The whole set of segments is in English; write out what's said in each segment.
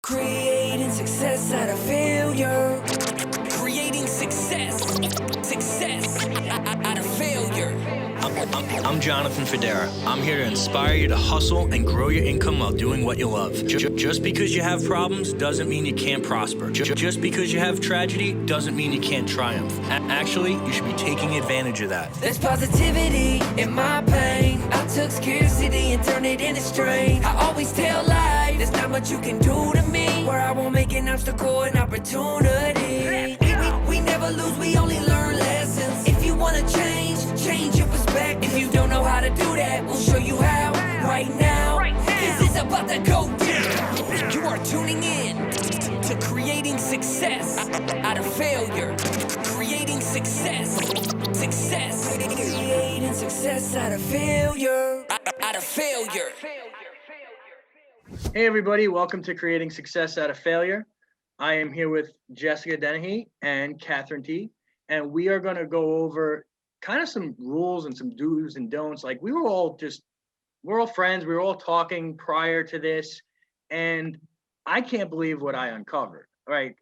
Creating success out of failure. Creating success out of failure. I'm Jonathan Federa. I'm here to inspire you to hustle and grow your income while doing what you love. Just because you have problems doesn't mean you can't prosper. Just because you have tragedy doesn't mean you can't triumph. Actually, you should be taking advantage of that. There's positivity in my pain. I took scarcity and turned it into strength. I always tell life, there's not much you can do to me where I won't make an obstacle an opportunity. We never lose, we only learn lessons. If you wanna change your perspective. If you don't know how to do that, we'll show you how right now. This is about to go down. You are tuning in to creating success out of failure. Creating success creating success out of failure. Out of failure. Hey everybody, welcome to Creating Success Out of Failure. I am here with Jessica Dennehy and Catherine T. And we are going to go over kind of some rules and some do's and don'ts. Like we're all friends. We were all talking prior to this. And I can't believe what I uncovered, right?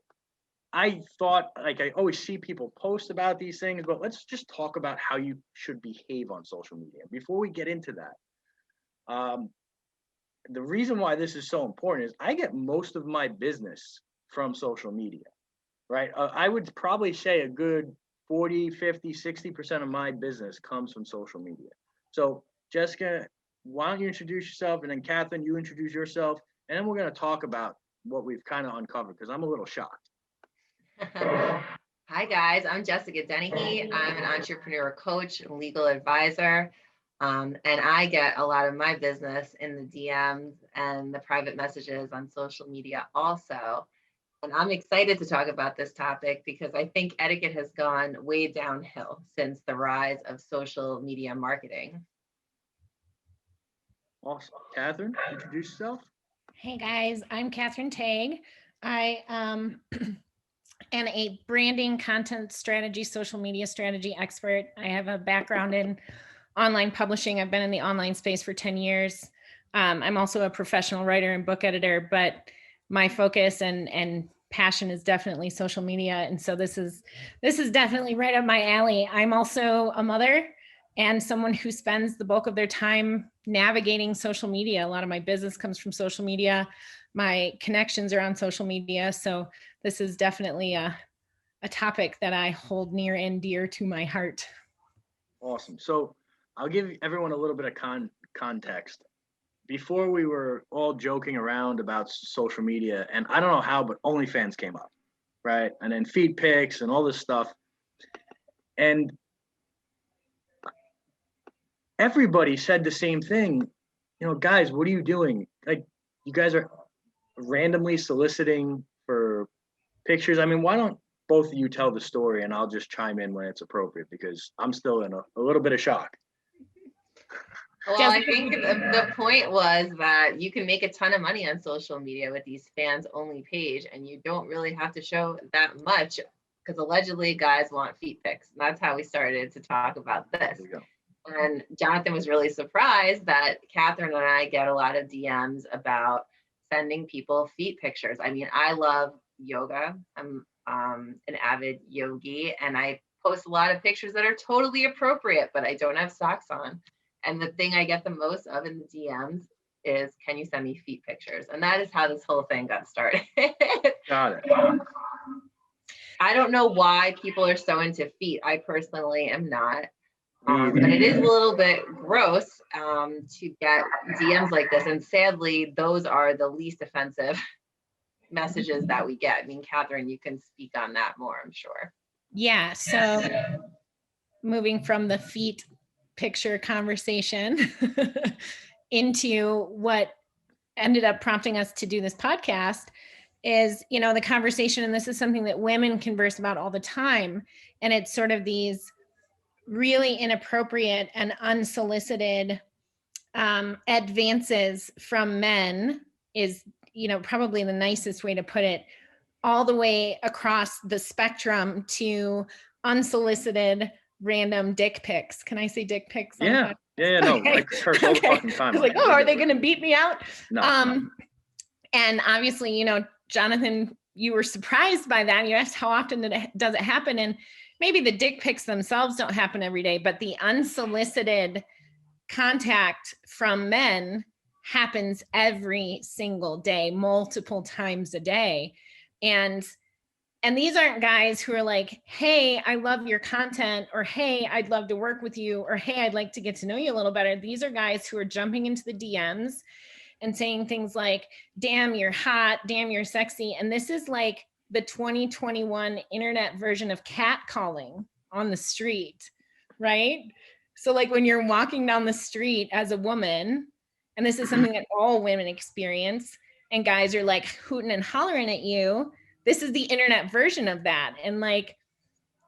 I thought, like I always see people post about these things, but let's just talk about how you should behave on social media. Before we get into that, the reason why this is so important is I get most of my business from social media, right? I would probably say a good 40, 50, 60% of my business comes from social media. So Jessica, why don't you introduce yourself, and then Catherine, you introduce yourself, and then we're going to talk about what we've kind of uncovered, because I'm a little shocked. Hi guys, I'm Jessica Dennehy. I'm an entrepreneur coach and legal advisor. And I get a lot of my business in the DMs and the private messages on social media also. And I'm excited to talk about this topic because I think etiquette has gone way downhill since the rise of social media marketing. Awesome. Catherine, introduce yourself. Hey guys, I'm Catherine Tagg. I am a branding, content strategy, social media strategy expert. I have a background in online publishing. I've been in the online space for 10 years. I'm also a professional writer and book editor, but my focus and passion is definitely social media. And so this is definitely right up my alley. I'm also a mother and someone who spends the bulk of their time navigating social media. A lot of my business comes from social media. My connections are on social media. So this is definitely a topic that I hold near and dear to my heart. Awesome. So I'll give everyone a little bit of context. Before, we were all joking around about social media, and I don't know how, but OnlyFans came up, right? And then feed pics and all this stuff. And everybody said the same thing. You know, guys, what are you doing? Like, you guys are randomly soliciting for pictures. I mean, why don't both of you tell the story, and I'll just chime in when it's appropriate, because I'm still in a little bit of shock. Well, I think the point was that you can make a ton of money on social media with these fans only page, and you don't really have to show that much, because allegedly guys want feet pics. And that's how we started to talk about this. And Jonathan was really surprised that Catherine and I get a lot of DMs about sending people feet pictures. I mean, I love yoga. I'm an avid yogi, and I post a lot of pictures that are totally appropriate, but I don't have socks on. And the thing I get the most of in the DMs is, can you send me feet pictures? And that is how this whole thing got started. Got it. I don't know why people are so into feet. I personally am not. But it is a little bit gross to get DMs like this. And sadly, those are the least offensive messages that we get. I mean, Catherine, you can speak on that more, I'm sure. Yeah. So moving from the feet picture conversation into what ended up prompting us to do this podcast is, you know, the conversation, and this is something that women converse about all the time. And it's sort of these really inappropriate and unsolicited advances from men is, you know, probably the nicest way to put it, all the way across the spectrum to unsolicited random dick pics. Can I say dick pics? Yeah, no, okay. I curse all the fucking time. I was like, oh, are they going to beat me out? No. And obviously, you know, Jonathan, you were surprised by that. You asked how often does it happen? And maybe the dick pics themselves don't happen every day, but the unsolicited contact from men happens every single day, multiple times a day. And these aren't guys who are like, hey, I love your content, or hey, I'd love to work with you, or hey, I'd like to get to know you a little better. These are guys who are jumping into the DMs and saying things like, damn, you're hot, damn, you're sexy. And this is like the 2021 internet version of catcalling on the street, right? So like when you're walking down the street as a woman, and this is something that all women experience, and guys are like hooting and hollering at you, this is the internet version of that. And like,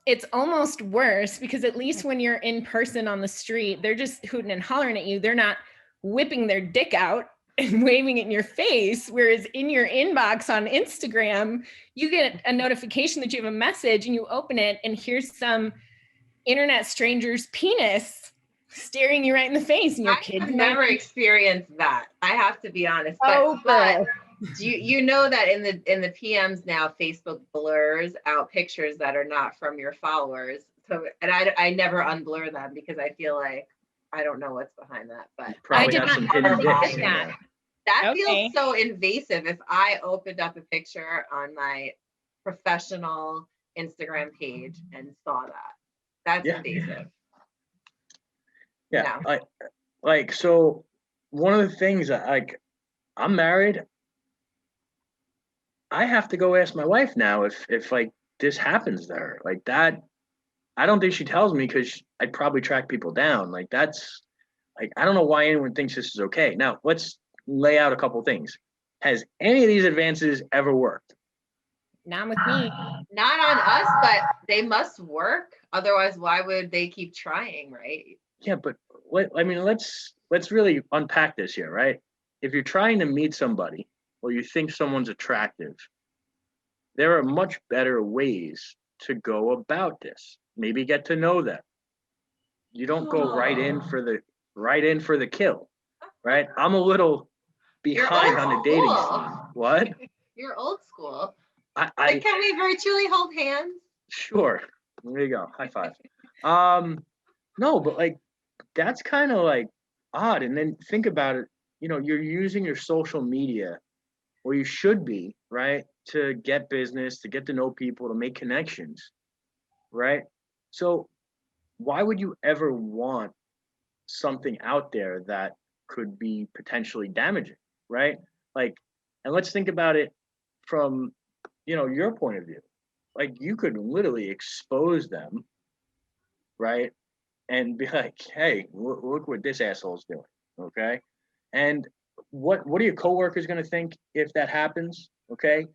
it's almost worse, because at least when you're in person on the street, they're just hooting and hollering at you. They're not whipping their dick out and waving it in your face. Whereas in your inbox on Instagram, you get a notification that you have a message, and you open it, and here's some internet stranger's penis staring you right in the face, and your kids I've never experienced that. I have to be honest. But you know that in the PMs now, Facebook blurs out pictures that are not from your followers. So, and I never unblur them, because I feel like I don't know what's behind that. But I did not know dicks in that. there. That Okay. feels so invasive. If I opened up a picture on my professional Instagram page and saw that, that's Yeah. invasive. Yeah, No. like so one of the things that, like, I'm married. I have to go ask my wife now if like this happens to her. Like that, I don't think she tells me, because I'd probably track people down. Like that's like, I don't know why anyone thinks this is okay. Now let's lay out a couple things. Has any of these advances ever worked? Not with me. Not on us, but they must work. Otherwise, why would they keep trying, right? Yeah, but let's really unpack this here, right? If you're trying to meet somebody, or you think someone's attractive, there are much better ways to go about this. Maybe get to know them. You don't go right in for the kill, right? I'm a little behind on the dating scene. What? You're old school. But Like, can we virtually hold hands? sure. There you go. High five. No, but like that's kind of like odd. And then think about it. You know, you're using your social media, or you should be, right, to get business, to get to know people, to make connections, right? So why would you ever want something out there that could be potentially damaging, right? Like, and let's think about it from, you know, your point of view. Like you could literally expose them, right? And be like, hey, look what this asshole's doing, okay? And what are your coworkers going to think if that happens? Okay,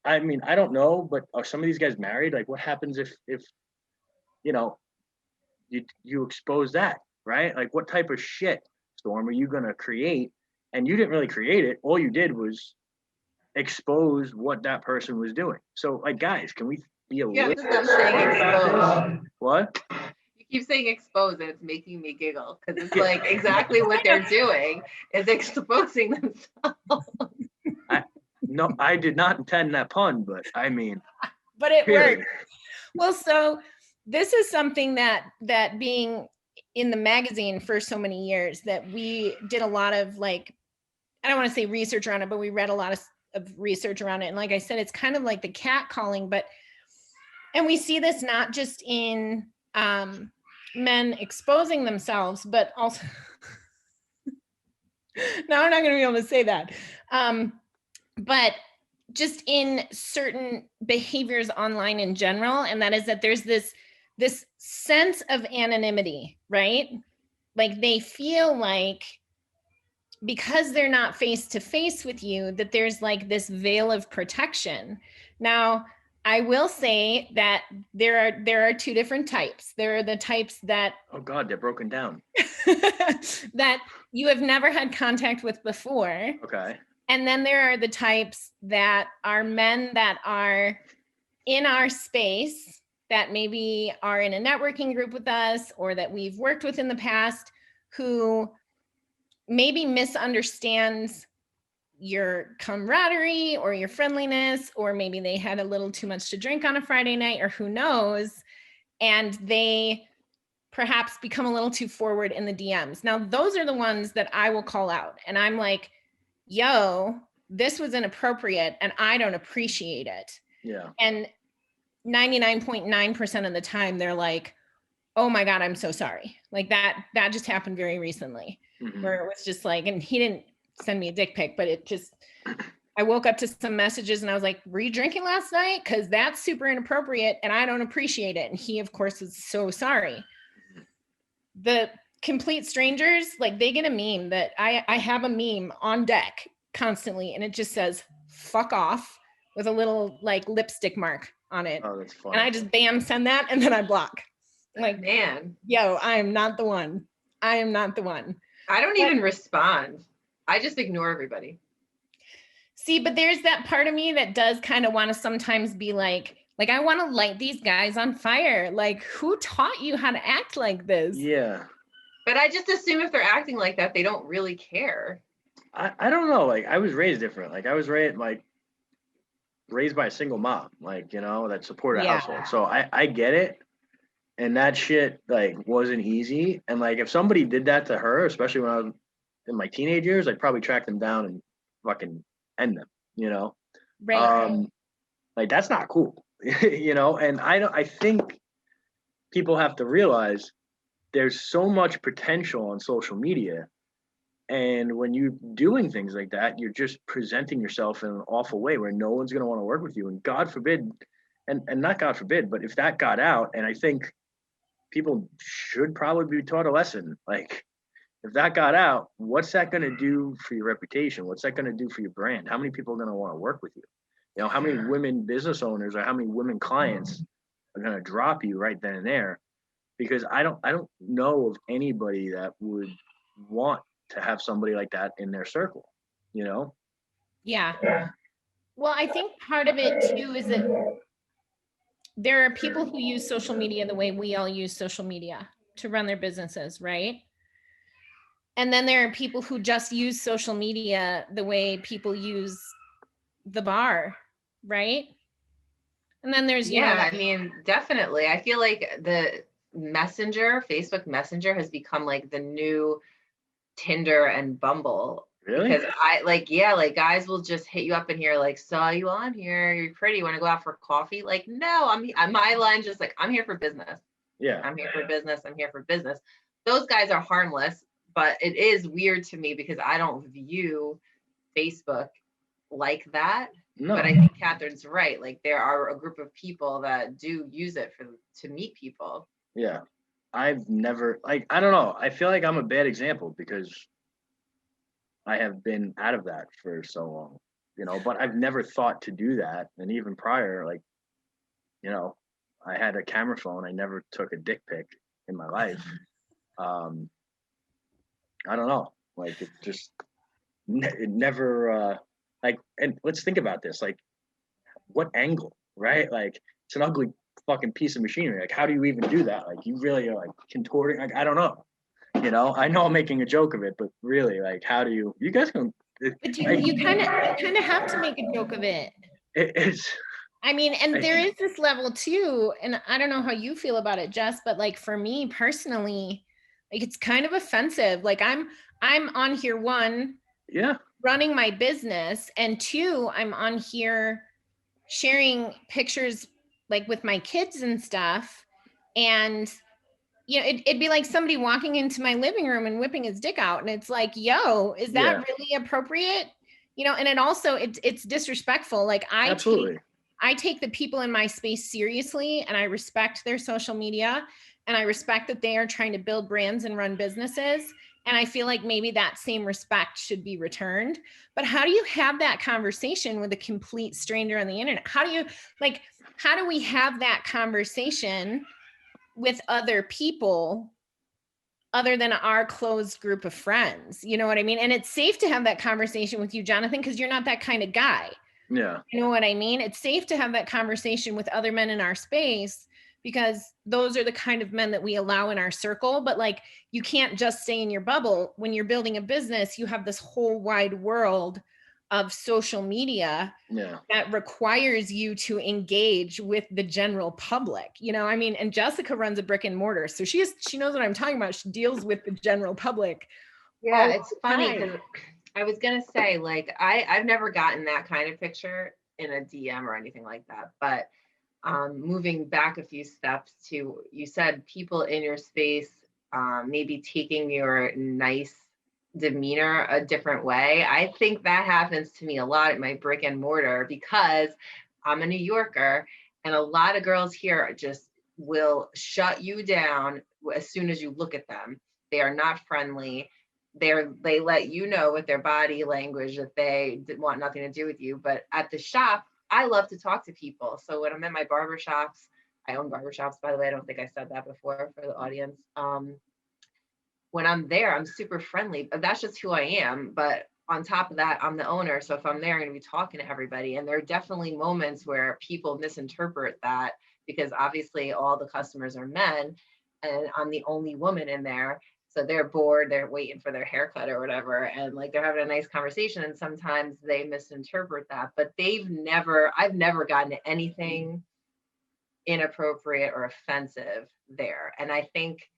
I mean, I don't know, but are some of these guys married? Like, what happens if you know you expose that, right? Like, what type of shit storm are you going to create? And you didn't really create it. All you did was expose what that person was doing. So, like, guys, can we be a You have little to stop saying about this? What? You keep saying expose, and it's making me giggle, because it's like exactly what they're doing is exposing themselves. No, I did not intend that pun, but I mean, But it really. worked. Well, so this is something that being in the magazine for so many years, that we did a lot of, like, I don't want to say research around it, but we read a lot of research around it. And like I said, it's kind of like the catcalling, and we see this not just in men exposing themselves, but also, now I'm not going to be able to say that. But just in certain behaviors online in general, and that is that there's this sense of anonymity, right? Like they feel like, because they're not face to face with you, that there's like this veil of protection. Now, I will say that there are two different types. There are the types that, Oh God, they're broken down. that you have never had contact with before. Okay. And then there are the types that are men that are in our space, that maybe are in a networking group with us, or that we've worked with in the past, who maybe misunderstands your camaraderie or your friendliness, or maybe they had a little too much to drink on a Friday night, or who knows, and they perhaps become a little too forward in the DMs. Now, those are the ones that I will call out. And I'm like, yo, this was inappropriate and I don't appreciate it. Yeah. And 99.9% of the time, they're like, oh my God, I'm so sorry. Like that just happened very recently, where it was just like, and he didn't send me a dick pic, but it just, I woke up to some messages and I was like, were you drinking last night? Because that's super inappropriate and I don't appreciate it. And he, of course, was so sorry. The complete strangers, like they get a meme that I have a meme on deck constantly, and it just says fuck off with a little like lipstick mark on it. Oh, that's funny. And I just bam send that and then I block. Like, man, yo, I am not the one. I am not the one. I don't even respond. I just ignore everybody. See, but there's that part of me that does kind of want to sometimes be like I want to light these guys on fire. Like, who taught you how to act like this? Yeah. But I just assume if they're acting like that, they don't really care. I don't know. Like, I was raised different. Like, I was raised by a single mom, like, you know, that supported a household. So I get it. And that shit, like, wasn't easy. And, like, if somebody did that to her, especially when I was in my teenage years, I'd probably track them down and fucking end them, you know? Right. Like, that's not cool. You know, and I think people have to realize there's so much potential on social media, and when you're doing things like that, you're just presenting yourself in an awful way where no one's going to want to work with you. And God forbid, and not God forbid, but if that got out, and I think people should probably be taught a lesson, like if that got out, what's that going to do for your reputation? What's that going to do for your brand? How many people are going to want to work with you? You know, how many women business owners or how many women clients are going to drop you right then and there? Because I don't know of anybody that would want to have somebody like that in their circle, you know? Yeah. Well, I think part of it too is that there are people who use social media the way we all use social media to run their businesses, right? And then there are people who just use social media the way people use the bar, right? And then there's, I mean, definitely. I feel like the Facebook Messenger has become like the new Tinder and Bumble. Really? Because guys will just hit you up in here like, saw you on here, you're pretty, want to go out for coffee? Like, no, my line's just like, I'm here for business. Yeah. I'm here for business. I'm here for business. Those guys are harmless, but it is weird to me because I don't view Facebook like that. No. But I think Catherine's right. Like there are a group of people that do use it to meet people. Yeah. I've never, like, I don't know. I feel like I'm a bad example because I have been out of that for so long, you know, but I've never thought to do that. And even prior, like, you know, I had a camera phone. I never took a dick pic in my life. I don't know. Like it just, it never, like, and let's think about this. Like, what angle, right? Like, it's an ugly fucking piece of machinery. Like, how do you even do that? Like, you really are like contorting. Like, I don't know. You know, I know I'm making a joke of it, but really, like, how do you guys can? But you kind of have to make a joke of it. It's. I mean, and there is this level too, and I don't know how you feel about it, Jess, but like for me personally, like it's kind of offensive. Like I'm on here, one, running my business, and two, I'm on here sharing pictures like with my kids and stuff. And you know, it'd be like somebody walking into my living room and whipping his dick out. And it's like, yo, is that really appropriate? You know, and it also, it's disrespectful. Like I take the people in my space seriously, and I respect their social media, and I respect that they are trying to build brands and run businesses. And I feel like maybe that same respect should be returned. But how do you have that conversation with a complete stranger on the internet? How do we have that conversation with other people other than our closed group of friends? You know what I mean? And it's safe to have that conversation with you, Jonathan, because you're not that kind of guy. Yeah. You know what I mean? It's safe to have that conversation with other men in our space because those are the kind of men that we allow in our circle. But like, you can't just stay in your bubble. When you're building a business, you have this whole wide world of social media that requires you to engage with the general public. I mean, and Jessica runs a brick and mortar, so she knows what I'm talking about. She deals with the general public. Yeah, it's funny because I was gonna say, like, I've never gotten that kind of picture in a DM or anything like that. But moving back a few steps to, you said people in your space maybe taking your nice demeanor a different way. I think that happens to me a lot at my brick and mortar because I'm a New Yorker, and a lot of girls here just will shut you down as soon as you look at them. They are not friendly. They let you know with their body language that they want nothing to do with you. But at the shop, I love to talk to people. So when I'm at my barbershops, I own barbershops, by the way. I don't think I said that before for the audience. When I'm there, I'm super friendly, but that's just who I am. But on top of that, I'm the owner. So if I'm there, I'm going to be talking to everybody. And there are definitely moments where people misinterpret that because obviously all the customers are men and I'm the only woman in there. So they're bored, they're waiting for their haircut or whatever. And like they're having a nice conversation. And sometimes they misinterpret that, but I've never gotten anything inappropriate or offensive there. And I think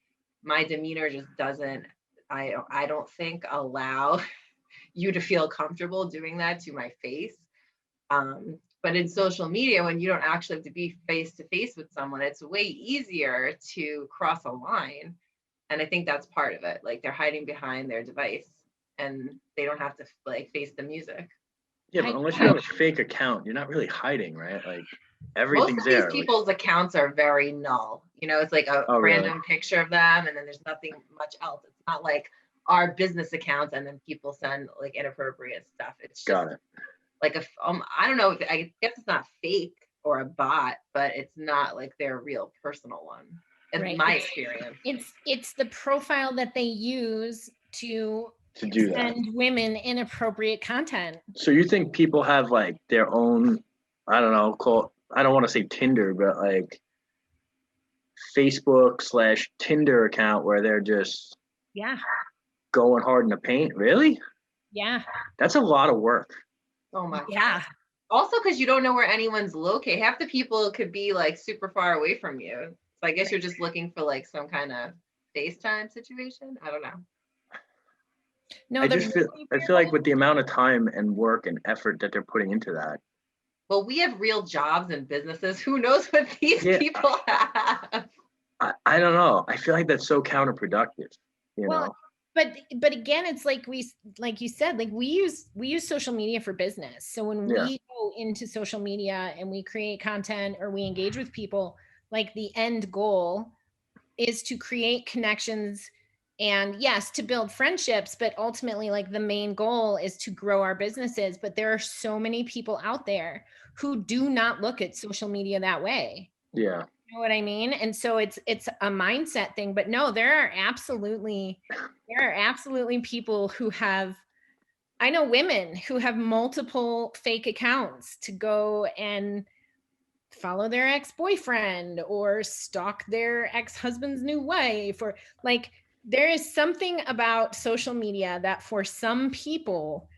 my demeanor just doesn't, I don't think allow you to feel comfortable doing that to my face. But in social media, when you don't actually have to be face to face with someone, it's way easier to cross a line. And I think that's part of it. Like they're hiding behind their device and they don't have to like face the music. Yeah, but unless you have a fake account, you're not really hiding, right? Like everything's there. Most of these people's accounts are very null. It's like a random picture of them and then there's nothing much else. It's not like our business accounts and then people send like inappropriate stuff. It's just like I don't know, I guess it's not fake or a bot, but it's not like their real personal one. In my experience. It's the profile that they use to do that. Send women inappropriate content. So you think people have like their own, I don't know, I don't want to say Tinder, but like Facebook/Tinder account where they're just going hard in the paint? Really? Yeah. That's a lot of work. Oh my God. Also, because you don't know where anyone's located. Half the people could be like super far away from you. So I guess you're just looking for like some kind of FaceTime situation. I don't know. No, I feel like with the amount of time and work and effort that they're putting into that. Well, we have real jobs and businesses. Who knows what these people have? I don't know. I feel like that's so counterproductive. You know. But again, it's like you said, like we use social media for business. So when we go into social media and we create content or we engage with people, like the end goal is to create connections and yes, to build friendships, but ultimately like the main goal is to grow our businesses. But there are so many people out there who do not look at social media that way. Yeah. You know what I mean? And so it's a mindset thing, but no, there are absolutely people who I know women who have multiple fake accounts to go and follow their ex-boyfriend or stalk their ex-husband's new wife, or like there is something about social media that for some people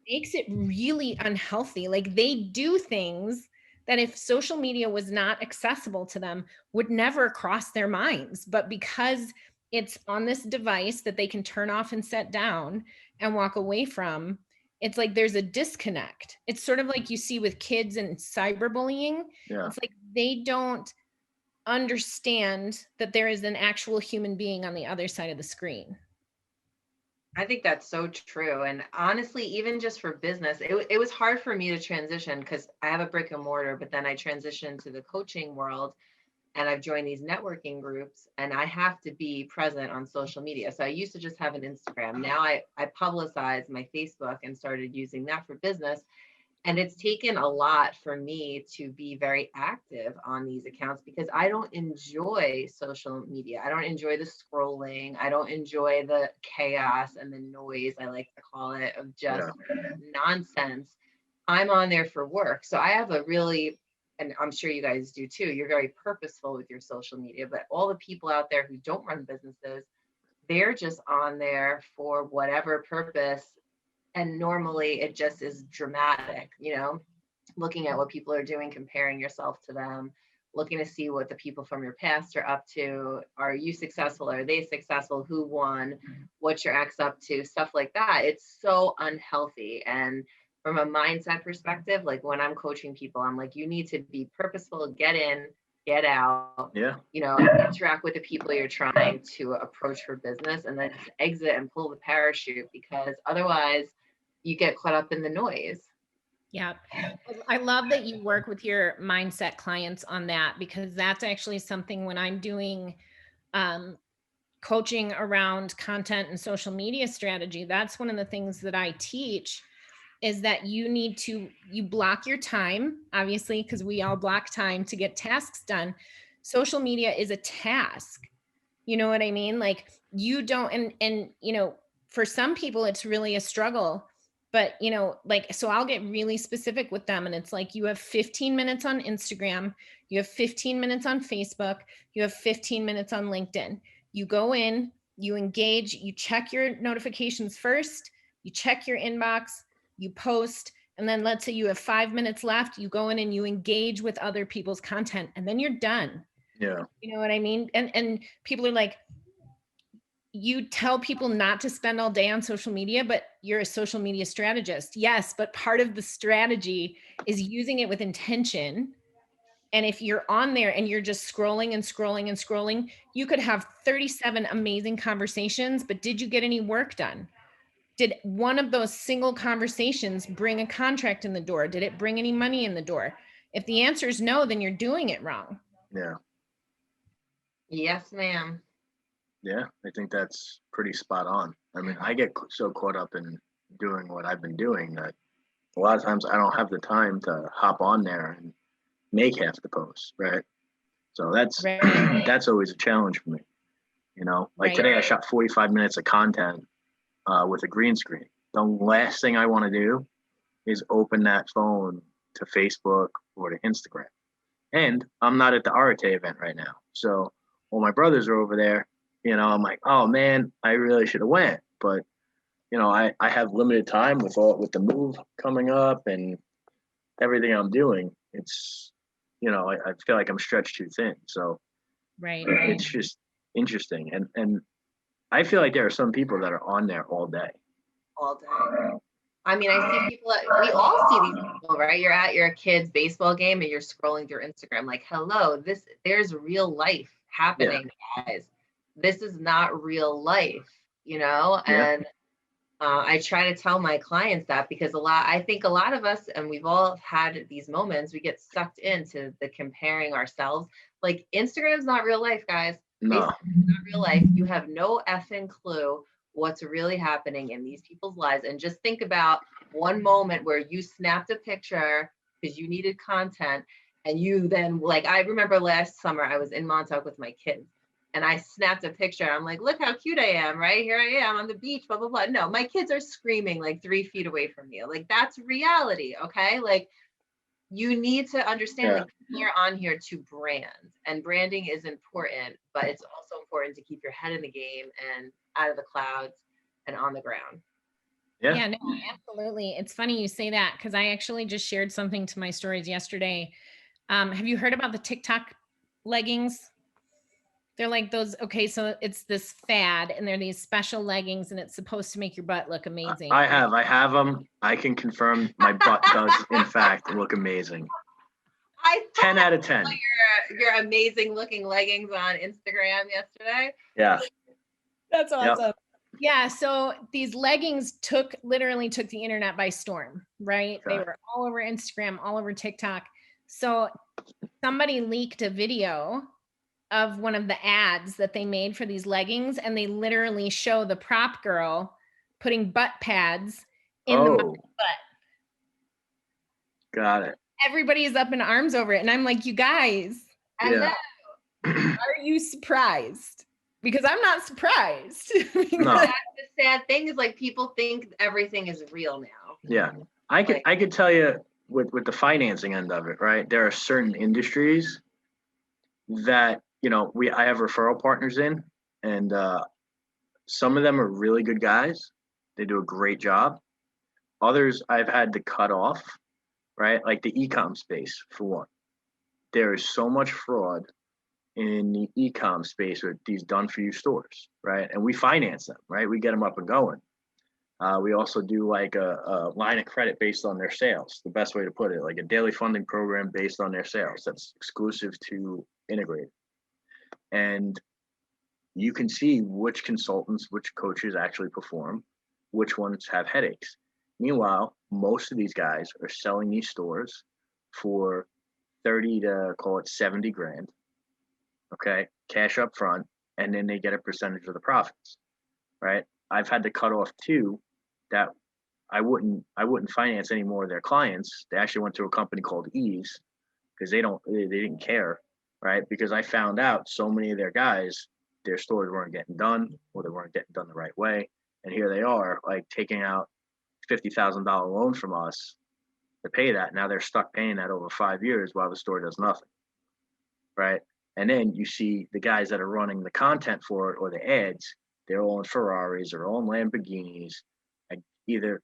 makes it really unhealthy. Like they do things that if social media was not accessible to them would never cross their minds. But because it's on this device that they can turn off and set down and walk away from, it's like there's a disconnect. It's sort of like you see with kids and cyberbullying. Yeah. It's like they don't understand that there is an actual human being on the other side of the screen. I think that's so true. And honestly, even just for business, it was hard for me to transition because I have a brick and mortar, but then I transitioned to the coaching world and I've joined these networking groups and I have to be present on social media. So I used to just have an Instagram. Now I publicize my Facebook and started using that for business. And it's taken a lot for me to be very active on these accounts because I don't enjoy social media. I don't enjoy the scrolling. I don't enjoy the chaos and the noise, I like to call it, of just nonsense. I'm on there for work. So I have a really, and I'm sure you guys do too, you're very purposeful with your social media, but all the people out there who don't run businesses, they're just on there for whatever purpose And normally it just is dramatic, you know, looking at what people are doing, comparing yourself to them, looking to see what the people from your past are up to. Are you successful? Are they successful? Who won? What's your ex up to? Stuff like that. It's so unhealthy. And from a mindset perspective, like when I'm coaching people, I'm like, you need to be purposeful, get in, get out, Yeah. you know, interact with the people you're trying to approach for business, and then just exit and pull the parachute, because otherwise you get caught up in the noise. Yeah. I love that you work with your mindset clients on that, because that's actually something when I'm doing coaching around content and social media strategy, that's one of the things that I teach, is that you block your time, obviously, because we all block time to get tasks done. Social media is a task. You know what I mean? Like you don't, and, you know, for some people it's really a struggle, but you know, like, so I'll get really specific with them. And it's like, you have 15 minutes on Instagram, you have 15 minutes on Facebook, you have 15 minutes on LinkedIn. You go in, you engage, you check your notifications first, you check your inbox, you post, and then let's say you have 5 minutes left, you go in and you engage with other people's content, and then you're done. Yeah. You know what I mean? And people are like, you tell people not to spend all day on social media, but you're a social media strategist. Yes, but part of the strategy is using it with intention. And if you're on there and you're just scrolling and scrolling and scrolling, you could have 37 amazing conversations, but did you get any work done? Did one of those single conversations bring a contract in the door? Did it bring any money in the door? If the answer is no, then you're doing it wrong. Yeah. Yes, ma'am. Yeah. I think that's pretty spot on. I mean, I get so caught up in doing what I've been doing that a lot of times I don't have the time to hop on there and make half the posts, right? So that's Right. that's always a challenge for me. You know, like Right. today I shot 45 minutes of content with a green screen. The last thing I want to do is open that phone to Facebook or to Instagram. And I'm not at the Arate event right now. So while my brothers are over there, you know, I'm like, oh man, I really should have went. But, you know, I have limited time with the move coming up and everything I'm doing. It's, you know, I feel like I'm stretched too thin. So Right. it's just interesting. And I feel like there are some people that are on there all day. All day. I mean, I see people, we all see these people, right? You're at your kid's baseball game and you're scrolling through Instagram, like, hello, there's real life happening, guys. This is not real life, you know? Yeah. And I try to tell my clients that, because I think a lot of us, and we've all had these moments, we get sucked into the comparing ourselves. Like, Instagram is not real life, guys. No. Facebook is not real life. You have no effing clue what's really happening in these people's lives. And just think about one moment where you snapped a picture because you needed content, and you then, like, I remember last summer I was in Montauk with my kids, and I snapped a picture. I'm like, look how cute I am, right? Here I am on the beach, blah, blah, blah. No, my kids are screaming like 3 feet away from me. Like, that's reality, okay? Like, you need to understand that you're on here to brand, and branding is important, but it's also important to keep your head in the game and out of the clouds and on the ground. Yeah, no, absolutely. It's funny you say that, because I actually just shared something to my stories yesterday. Have you heard about the TikTok leggings? They're like those, okay, so it's this fad, and they're these special leggings, and it's supposed to make your butt look amazing. I have them. I can confirm my butt does, in fact, look amazing. 10 out of 10. Your amazing looking leggings on Instagram yesterday. Yeah. That's awesome. Yep. Yeah, so these leggings literally took the internet by storm, right? Okay. They were all over Instagram, all over TikTok. So somebody leaked a video of one of the ads that they made for these leggings, and they literally show the prop girl putting butt pads in the butt. Got it. Everybody is up in arms over it, and I'm like, you guys, are you surprised? Because I'm not surprised. No. That's the sad thing, is like, people think everything is real now. Yeah, I could tell you with the financing end of it, right? There are certain industries that, you know, I have referral partners in, and some of them are really good guys. They do a great job. Others I've had to cut off, right? Like the e-com space, for one. There is so much fraud in the e-com space with these done-for-you stores, right? And we finance them, right? We get them up and going. We also do like a line of credit based on their sales. The best way to put it, like a daily funding program based on their sales. That's exclusive to Integrate. And you can see which consultants, which coaches actually perform, which ones have headaches. Meanwhile, most of these guys are selling these stores for 30 to call it 70 grand. Okay, cash up front, and then they get a percentage of the profits, right? I've had to cut off two that I wouldn't finance any more of their clients. They actually went to a company called Ease because they didn't care, right? Because I found out so many of their guys, their stores weren't getting done, or they weren't getting done the right way, and here they are, like taking out $50,000 loan from us to pay that. Now they're stuck paying that over 5 years while the store does nothing, right? And then you see the guys that are running the content for it or the ads, they're all in Ferraris or all in Lamborghinis. And either,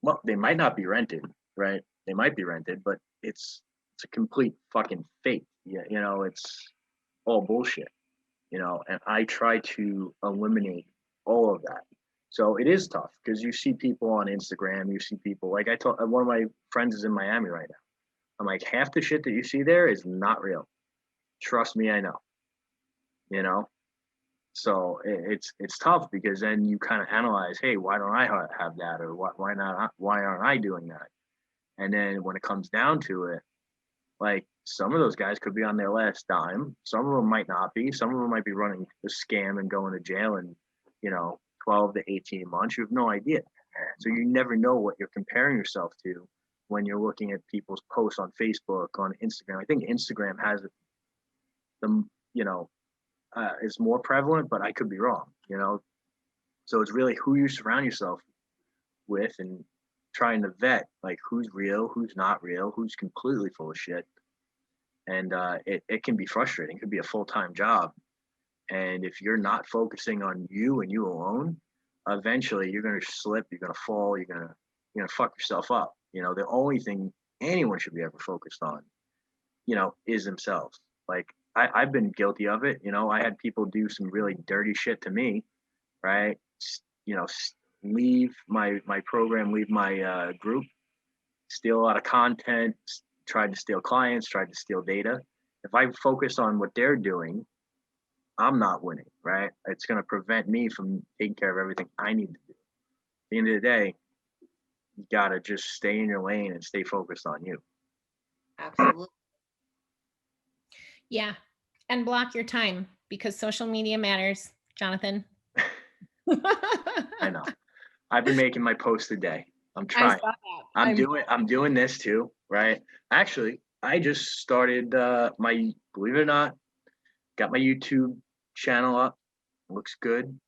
well, they might not be rented, right? They might be rented, but it's a complete fucking fake. Yeah, you know, it's all bullshit, you know, and I try to eliminate all of that. So it is tough because you see people on Instagram, you see people like I told one of my friends is in Miami right now. I'm like, half the shit that you see there is not real. Trust me, I know. You know, so it's tough because then you kind of analyze, hey, why don't I have that, or why not? Why aren't I doing that? And then when it comes down to it, like some of those guys could be on their last dime. Some of them might not be. Some of them might be running a scam and going to jail in, 12 to 18 months. You have no idea. So you never know what you're comparing yourself to when you're looking at people's posts on Facebook, on Instagram. I think Instagram has them, is more prevalent, but I could be wrong, So it's really who you surround yourself with and trying to vet like who's real, who's not real, who's completely full of shit. And it can be frustrating. It could be a full-time job. And if you're not focusing on you and you alone, eventually you're going to slip, you're going to fall, you're going to fuck yourself up. The only thing anyone should be ever focused on, is themselves. Like I've been guilty of it. I had people do some really dirty shit to me, right? Leave my program, leave my group, steal a lot of content, tried to steal clients, tried to steal data. If I focus on what they're doing, I'm not winning, right? It's going to prevent me from taking care of everything I need to do. At the end of the day, you got to just stay in your lane and stay focused on you. Absolutely. Yeah. And block your time because social media matters, Jonathan. I know. I've been making my post a day. I'm trying. I'm doing this too, right? Actually, I just started believe it or not, got my YouTube channel up. Looks good.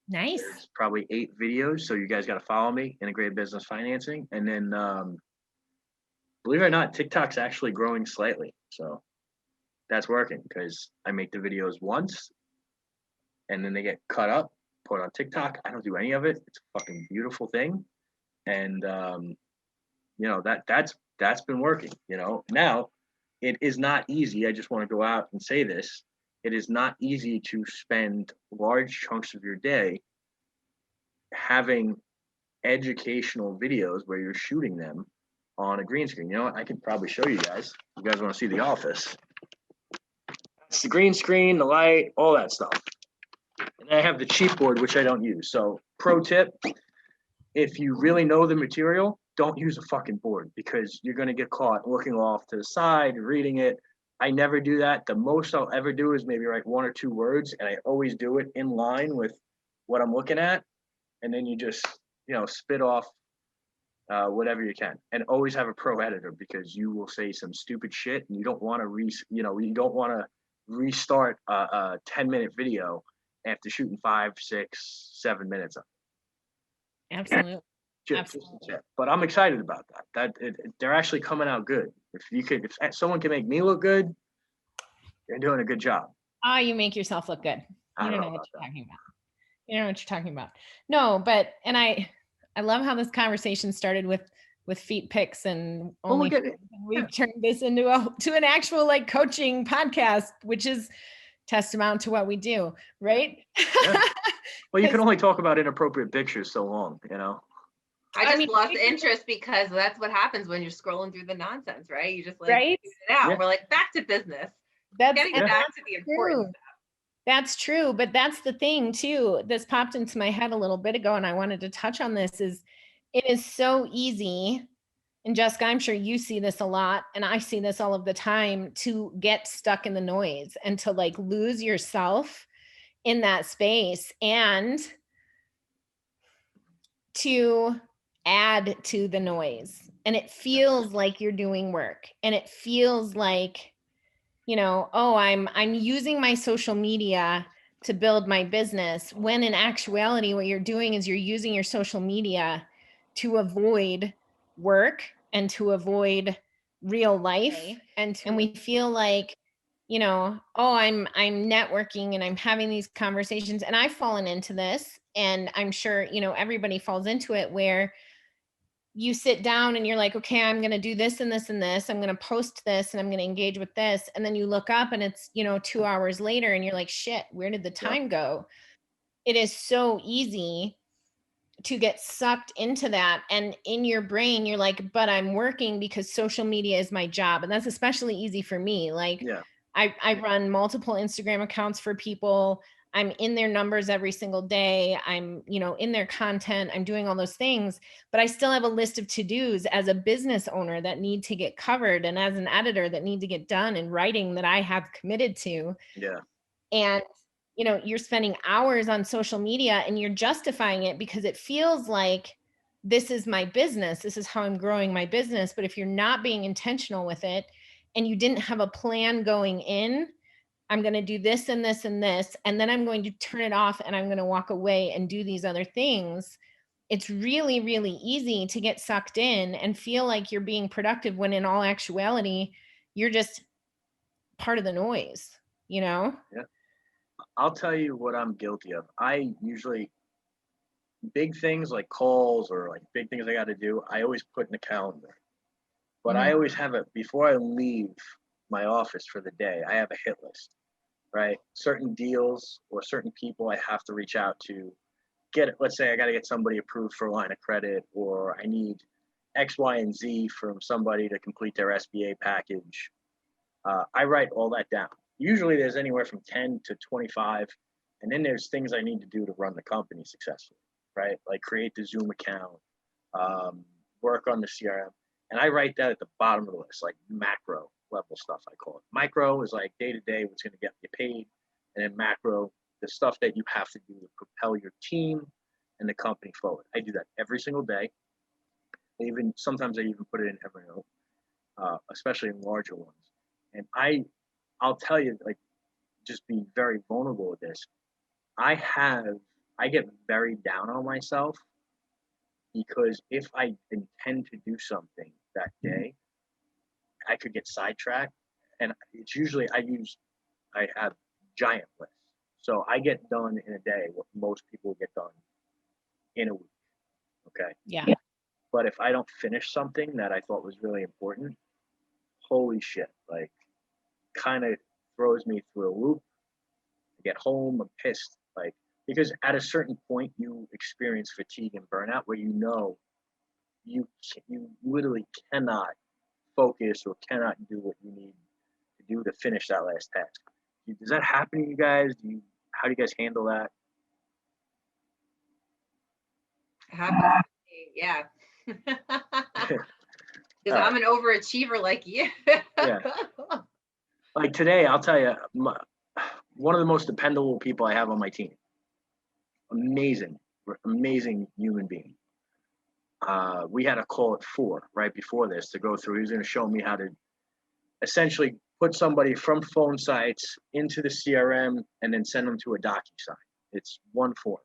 Nice. There's probably 8 videos, so you guys got to follow me, Integrated Business Financing. And then, believe it or not, TikTok's actually growing slightly. So that's working because I make the videos once, and then they get cut up, put on TikTok. I don't do any of it. It's a fucking beautiful thing, and that's been working. Now it is not easy. I just want to go out and say this. It is not easy to spend large chunks of your day having educational videos where you're shooting them on a green screen. You know what? I could probably show you guys. You guys want to see the office? It's the green screen, the light, all that stuff. And I have the cheat board, which I don't use. So pro tip, if you really know the material, don't use a fucking board because you're going to get caught looking off to the side, reading it. I never do that. The most I'll ever do is maybe write 1 or 2 words, and I always do it in line with what I'm looking at. And then you just, spit off whatever you can, and always have a pro editor because you will say some stupid shit, and you don't want to restart a 10-minute video after shooting 5, 6, 7 minutes of it. Absolutely. Absolutely. But I'm excited about that. They're actually coming out good. If someone can make me look good, they're doing a good job. You make yourself look good. I You don't know know what about you're talking about. You know what you're talking about. No, but and I I love how this conversation started with feet pics and only we've turned this into an actual like coaching podcast, which is testament to what we do, right? Yeah. Well, you can only talk about inappropriate pictures so long, you know. I just lost interest because that's what happens when you're scrolling through the nonsense, right? You just like right? it out. Yeah. We're like back to business. That's Getting back to the important stuff. That's true, but that's the thing too. This popped into my head a little bit ago, and I wanted to touch on this. It is so easy, and Jessica, I'm sure you see this a lot, and I see this all of the time, to get stuck in the noise and to like lose yourself in that space and to add to the noise. And it feels like you're doing work, and it feels like, you know, oh, I'm using my social media to build my business, when in actuality what you're doing is you're using your social media to avoid work and to avoid real life. And we feel like, you know, oh, I'm networking and I'm having these conversations, and I've fallen into this, and I'm sure, you know, everybody falls into it, where you sit down and you're like, okay, I'm going to do this and this and this. I'm going to post this and I'm going to engage with this. And then you look up and it's, you know, 2 hours later and you're like, shit, where did the time go? It is so easy to get sucked into that. And in your brain, you're like, but I'm working because social media is my job. And that's especially easy for me. Like, I run multiple Instagram accounts for people. I'm in their numbers every single day. I'm, you know, in their content. I'm doing all those things, but I still have a list of to-dos as a business owner that need to get covered, and as an editor that need to get done, and writing that I have committed to. Yeah. And, you know, you're spending hours on social media and you're justifying it because it feels like this is my business. This is how I'm growing my business. But if you're not being intentional with it and you didn't have a plan going in, I'm going to do this and this and this, and then I'm going to turn it off and I'm going to walk away and do these other things. It's really, really easy to get sucked in and feel like you're being productive when in all actuality, you're just part of the noise, you know? Yeah. I'll tell you what I'm guilty of. I usually, big things like calls or like big things I got to do, I always put in the calendar. But I always have it before I leave my office for the day. I have a hit list, right? Certain deals or certain people I have to reach out to get it. Let's say I got to get somebody approved for a line of credit, or I need X, Y, and Z from somebody to complete their SBA package. I write all that down. Usually there's anywhere from 10 to 25. And then there's things I need to do to run the company successfully, right? Like create the Zoom account, work on the CRM. And I write that at the bottom of the list, like macro level stuff, I call it. Micro is like day to day, what's going to get you paid. And then macro, the stuff that you have to do to propel your team and the company forward. I do that every single day. Sometimes I even put it in every note, especially in larger ones. And I'll tell you, like, just be very vulnerable with this. I get very down on myself because if I intend to do something that day, I could get sidetracked. And it's usually I have giant lists. So I get done in a day what most people get done in a week. Okay. Yeah. But if I don't finish something that I thought was really important, holy shit, like kind of throws me through a loop. I get home, I'm pissed, like, because at a certain point you experience fatigue and burnout where you know you literally cannot focus or cannot do what you need to do to finish that last task. Does that happen to you guys? How do you guys handle that? It happens to me, yeah. Because I'm an overachiever like you. Yeah. Like today, I'll tell you, one of the most dependable people I have on my team. Amazing human being. We had a call at 4 right before this to go through. He was going to show me how to essentially put somebody from phone sites into the CRM and then send them to a DocuSign. It's one form.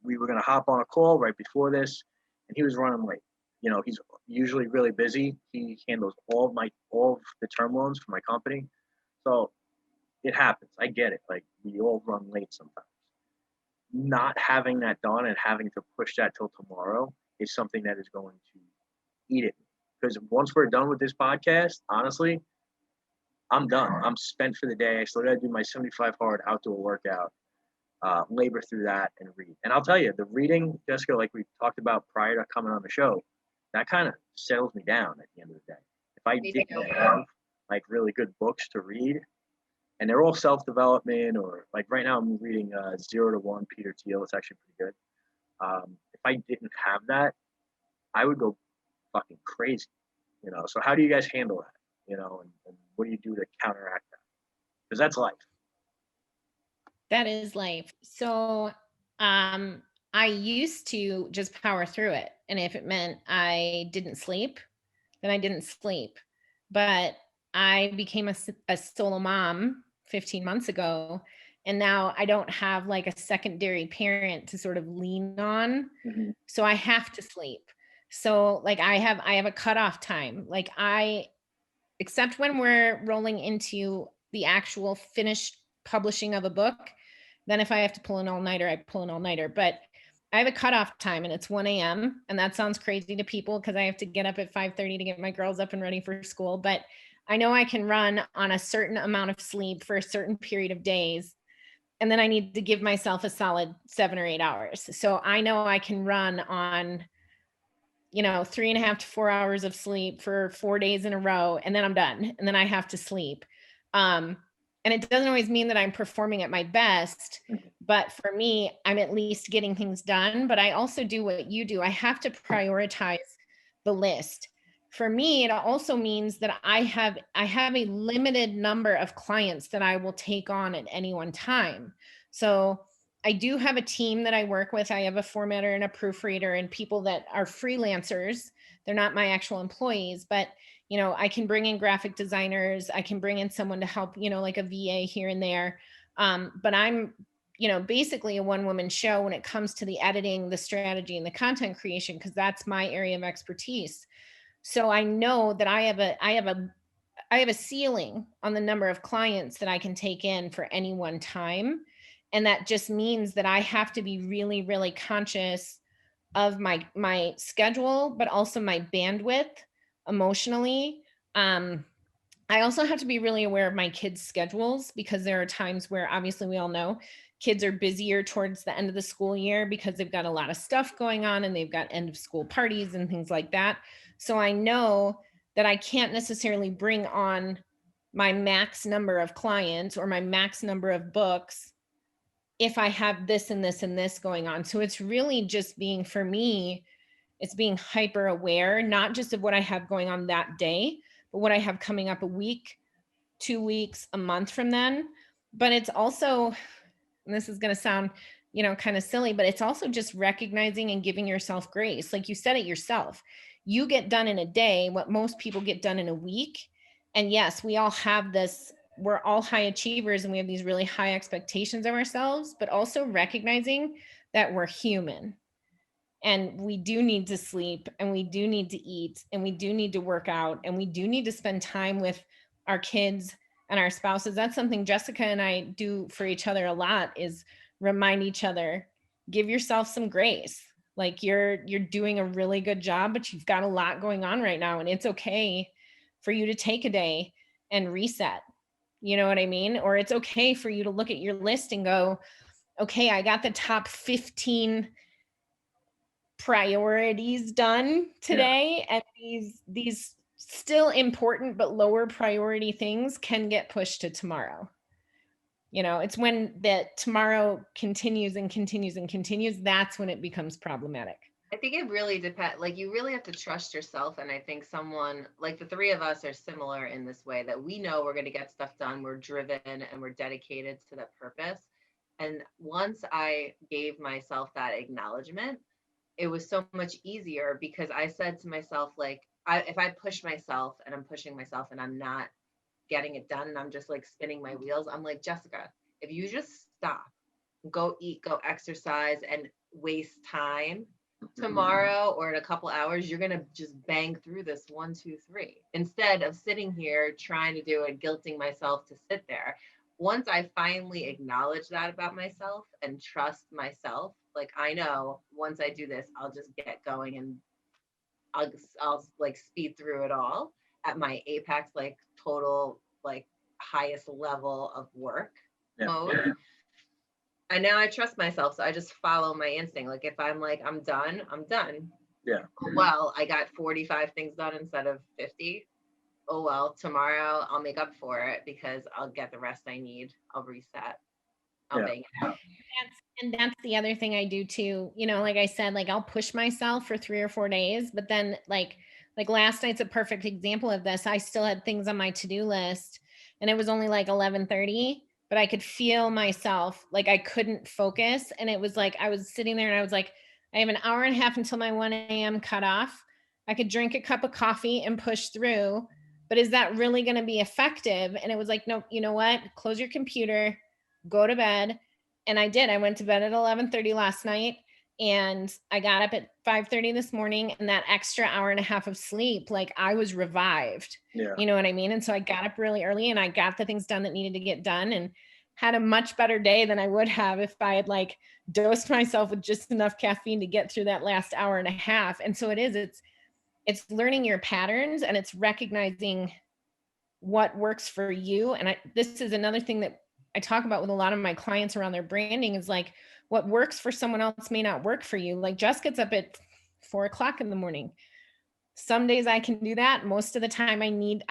We were going to hop on a call right before this, and he was running late. You know, he's usually really busy. He handles all of the term loans for my company. So it happens. I get it. Like, we all run late sometimes. not having that done and having to push that till tomorrow is something that is going to eat at me. Because once we're done with this podcast, honestly, I'm done. I'm spent for the day. I still got to do my 75 hard outdoor workout, labor through that, and read. And I'll tell you, the reading, Jessica, like we talked about prior to coming on the show, that kind of settles me down at the end of the day. If I didn't have like really good books to read, and they're all self-development, or like right now I'm reading 0 to 1 Peter Thiel. It's actually pretty good. If I didn't have that, I would go fucking crazy, you know. So how do you guys handle that, you know, and what do you do to counteract that? Because that's life. That is life. So I used to just power through it. And if it meant I didn't sleep, then I didn't sleep. But I became a solo mom 15 months ago. And now I don't have like a secondary parent to sort of lean on. Mm-hmm. So I have to sleep. So like I have a cutoff time. Like except when we're rolling into the actual finished publishing of a book, then if I have to pull an all-nighter, I pull an all-nighter. But I have a cutoff time and it's 1 a.m. And that sounds crazy to people because I have to get up at 5:30 to get my girls up and ready for school. But I know I can run on a certain amount of sleep for a certain period of days. And then I need to give myself a solid 7 or 8 hours. So I know I can run on, 3.5 to 4 hours of sleep for 4 days in a row, and then I'm done. And then I have to sleep. And it doesn't always mean that I'm performing at my best, but for me, I'm at least getting things done. But I also do what you do. I have to prioritize the list. For me, it also means that I have a limited number of clients that I will take on at any one time. So I do have a team that I work with. I have a formatter and a proofreader and people that are freelancers. They're not my actual employees, but I can bring in graphic designers. I can bring in someone to help, like a VA here and there. But I'm, basically a one-woman show when it comes to the editing, the strategy, and the content creation, because that's my area of expertise. So I know that I have a ceiling on the number of clients that I can take in for any one time. And that just means that I have to be really, really conscious of my schedule, but also my bandwidth emotionally. I also have to be really aware of my kids' schedules, because there are times where obviously we all know kids are busier towards the end of the school year because they've got a lot of stuff going on and they've got end of school parties and things like that. So I know that I can't necessarily bring on my max number of clients or my max number of books if I have this and this and this going on. So it's really just being, for me, it's being hyper aware, not just of what I have going on that day, but what I have coming up a week, 2 weeks, a month from then. But it's also, and this is going to sound, kind of silly, but it's also just recognizing and giving yourself grace. Like you said it yourself, you get done in a day what most people get done in a week. And yes, we all have this, we're all high achievers and we have these really high expectations of ourselves, but also recognizing that we're human and we do need to sleep and we do need to eat and we do need to work out and we do need to spend time with our kids and our spouses. That's something Jessica and I do for each other a lot, is remind each other, give yourself some grace. Like you're doing a really good job, but you've got a lot going on right now. And it's okay for you to take a day and reset. You know what I mean? Or it's okay for you to look at your list and go, okay, I got the top 15 priorities done today. Yeah. And these still important but lower priority things can get pushed to tomorrow. It's when that tomorrow continues and continues and continues, that's when it becomes problematic. I think it really depends. Like you really have to trust yourself. And I think someone like the three of us are similar in this way, that we know we're going to get stuff done. We're driven and we're dedicated to that purpose. And once I gave myself that acknowledgement, it was so much easier, because I said to myself, like, if I push myself and I'm pushing myself and I'm not getting it done and I'm just like spinning my wheels, I'm like, Jessica, if you just stop, go eat, go exercise, and waste time, tomorrow or in a couple hours, you're going to just bang through this 1, 2, 3, instead of sitting here trying to do it, guilting myself to sit there. once I finally acknowledge that about myself and trust myself, like I know once I do this, I'll just get going and I'll like speed through it all at my apex, like total, like highest level of work mode. And now I trust myself. So I just follow my instinct. Like if I'm like, I'm done, I'm done. Yeah. Well, I got 45 things done instead of 50. Oh, well, tomorrow I'll make up for it because I'll get the rest I need. I'll reset. I'll bang it out. And that's the other thing I do too. You know, like I said, like I'll push myself for 3 or 4 days, but then like last night's a perfect example of this. I still had things on my to-do list and it was only like 11:30, but I could feel myself, like I couldn't focus. And it was like, I was sitting there and I was like, I have an hour and a half until my 1 a.m. cutoff. I could drink a cup of coffee and push through, but is that really going to be effective? And it was like, no, you know what? Close your computer, go to bed. And I did. I went to bed at 11:30 last night and I got up at 5:30 this morning, and that extra hour and a half of sleep, like I was revived. Yeah. You know what I mean? And so I got up really early and I got the things done that needed to get done and had a much better day than I would have if I had like dosed myself with just enough caffeine to get through that last hour and a half. And so it's learning your patterns and it's recognizing what works for you. And this is another thing that I talk about with a lot of my clients around their branding is like what works for someone else may not work for you. Like Jess gets up at 4 o'clock in the morning. Some days I can do that. Most of the time I need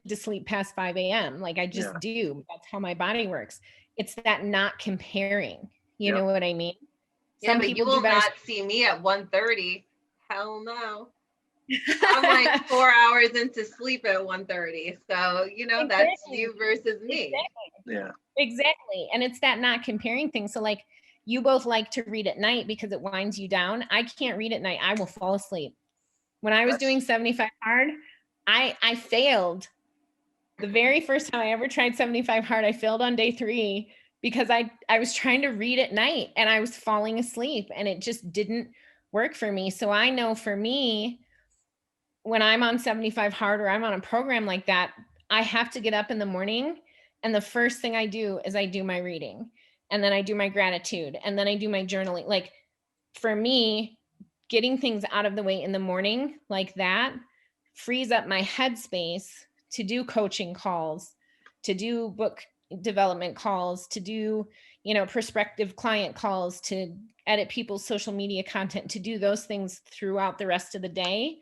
to sleep past 5 a.m. Like I just do. That's how my body works. It's that not comparing. You know what I mean? Some people you will not see me at 1:30. Hell no. I'm like 4 hours into sleep at 1:30. So, you know, exactly. That's you versus me. Exactly. Yeah. Exactly. And it's that not comparing thing. So like you both like to read at night because it winds you down. I can't read at night. I will fall asleep. When I was doing 75 hard, I failed. The very first time I ever tried 75 hard, I failed on day 3 because I was trying to read at night and I was falling asleep and it just didn't work for me. So I know for me, when I'm on 75 hard or I'm on a program like that, I have to get up in the morning and the first thing I do is I do my reading and then I do my gratitude and then I do my journaling. Like for me, getting things out of the way in the morning like that frees up my headspace to do coaching calls, to do book development calls, to do, you know, prospective client calls, to edit people's social media content, to do those things throughout the rest of the day.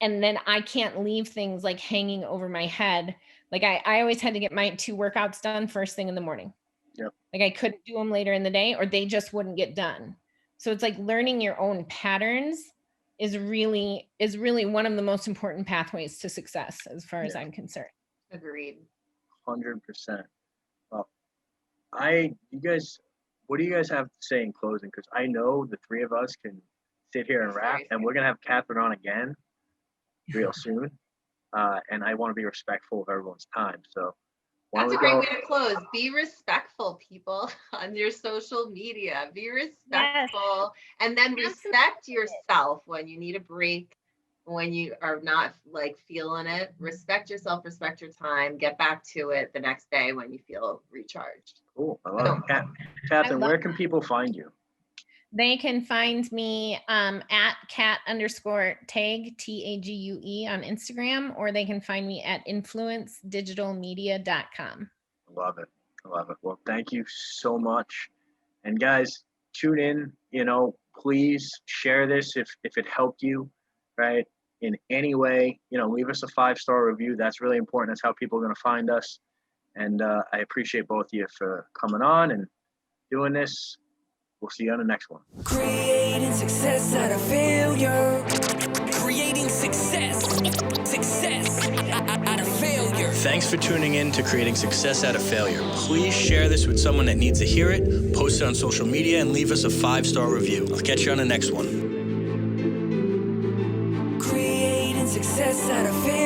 And then I can't leave things like hanging over my head. Like I always had to get my 2 workouts done first thing in the morning. Yep. Like I couldn't do them later in the day or they just wouldn't get done. So it's like learning your own patterns is really one of the most important pathways to success as far as I'm concerned. Agreed. 100%. Well, what do you guys have to say in closing? Because I know the 3 of us can sit here and rap, and we're going to have Catherine on again real soon. And I want to be respectful of everyone's time. So that's a great way to close. Be respectful, people, on your social media. Be respectful, and then respect yourself when you need a break, when you are not like feeling it. Respect yourself, respect your time, get back to it the next day when you feel recharged. Cool. I love it. Catherine, where can people find you? They can find me at cat_tag, TAGUE on Instagram, or they can find me at influencedigitalmedia.com. Love it. I love it. Well, thank you so much. And guys, tune in, you know, please share this if it helped you, right? In any way, you know, leave us a 5-star review. That's really important. That's how people are going to find us. And I appreciate both of you for coming on and doing this. We'll see you on the next one. Creating success out of failure. Creating success out of failure. Thanks for tuning in to Creating Success Out of Failure. Please share this with someone that needs to hear it, post it on social media, and leave us a 5-star review. I'll catch you on the next one. Creating success out of failure.